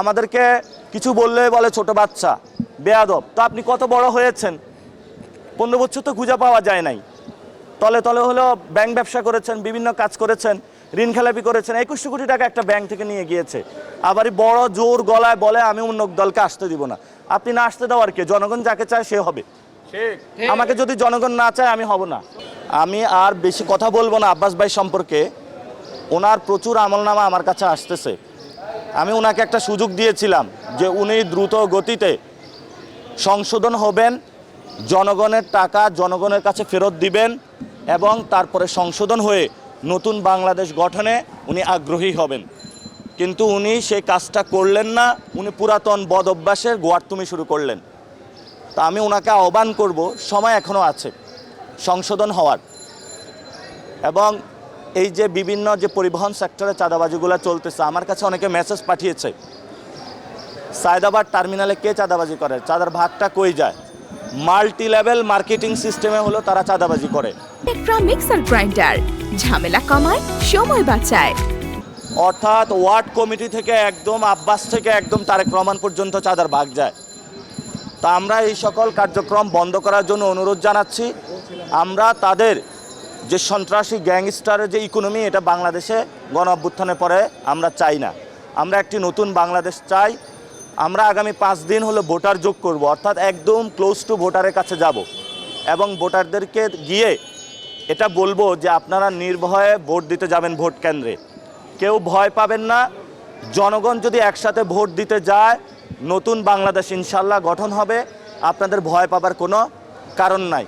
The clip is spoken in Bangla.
আমাদেরকে কিছু বললে বলে ছোট বাচ্চা, বেয়াদব। তো আপনি কত বড় হয়েছেন? 15 বছর তো খুঁজে পাওয়া যায় নাই। তলে তলে হলো ব্যাংক ব্যবসা করেছেন, বিভিন্ন কাজ করেছেন, ঋণ খেলাপি করেছেন, 21 কোটি টাকা একটা ব্যাংক থেকে নিয়ে গিয়েছে। আবারই বড় জোর গলায় বলে আমি অন্য দলকে আসতে দিব না। আপনি না আসতে দেওয়ার কে? জনগণ যাকে চায় সে হবে। আমাকে যদি জনগণ না চায় আমি হব না। আমি আর বেশি কথা বলবো না আব্বাস ভাই সম্পর্কে। ওনার প্রচুর আমলনামা আমার কাছে আসতেছে। আমি ওনাকে একটা সুযোগ দিয়েছিলাম যে উনি দ্রুত গতিতে সংশোধন হবেন, জনগণের টাকা জনগণের কাছে ফেরত দিবেন এবং তারপরে সংশোধন হয়ে নতুন বাংলাদেশ গঠনে উনি আগ্রহী হবেন। কিন্তু উনি সেই কাজটা করলেন না। উনি পুরাতন বদ অভ্যাসের গোয়ার্তুমি শুরু করলেন। তা আমি ওনাকে আহ্বান করব, সময় এখনও আছে সংশোধন হওয়ার। এবং এই যে বিভিন্ন যে পরিবহন সেক্টরে চাঁদাবাজিগুলো চলতেছে, আমার কাছে অনেকে মেসেজ পাঠিয়েছে, সায়দাবাদ টার্মিনালে কে চাঁদাবাজি করে, চাঁদার ভাগটা কই যায়? মাল্টি লেভেল মার্কেটিং সিস্টেমে হলো তারা চাঁদাবাজি করে। টেকট্রা মিক্সার গ্রাইন্ডার ঝামেলা কমায়, সময় বাঁচায়। অর্থাৎ ওয়ার্ড কমিটি থেকে একদম আব্বাস থেকে একদম তারেক রহমান পর্যন্ত চাঁদার ভাগ যায়। তা আমরা এই সকল কার্যক্রম বন্ধ করার জন্য অনুরোধ জানাচ্ছি। আমরা তাদের যে সন্ত্রাসী গ্যাংস্টারের যে ইকোনমি, এটা বাংলাদেশে গণ অভ্যুত্থানের পরে আমরা চাই না। আমরা একটি নতুন বাংলাদেশ চাই। আমরা আগামী 5 দিন হলো ভোটার যোগ করব, অর্থাৎ একদম ক্লোজ টু ভোটারের কাছে যাব এবং ভোটারদেরকে গিয়ে এটা বলবো যে আপনারা নির্ভয়ে ভোট দিতে যাবেন ভোট কেন্দ্রে। কেউ ভয় পাবেন না। জনগণ যদি একসাথে ভোট দিতে যায়, নতুন বাংলাদেশ ইনশাল্লাহ গঠন হবে। আপনাদের ভয় পাবার কোনো কারণ নাই।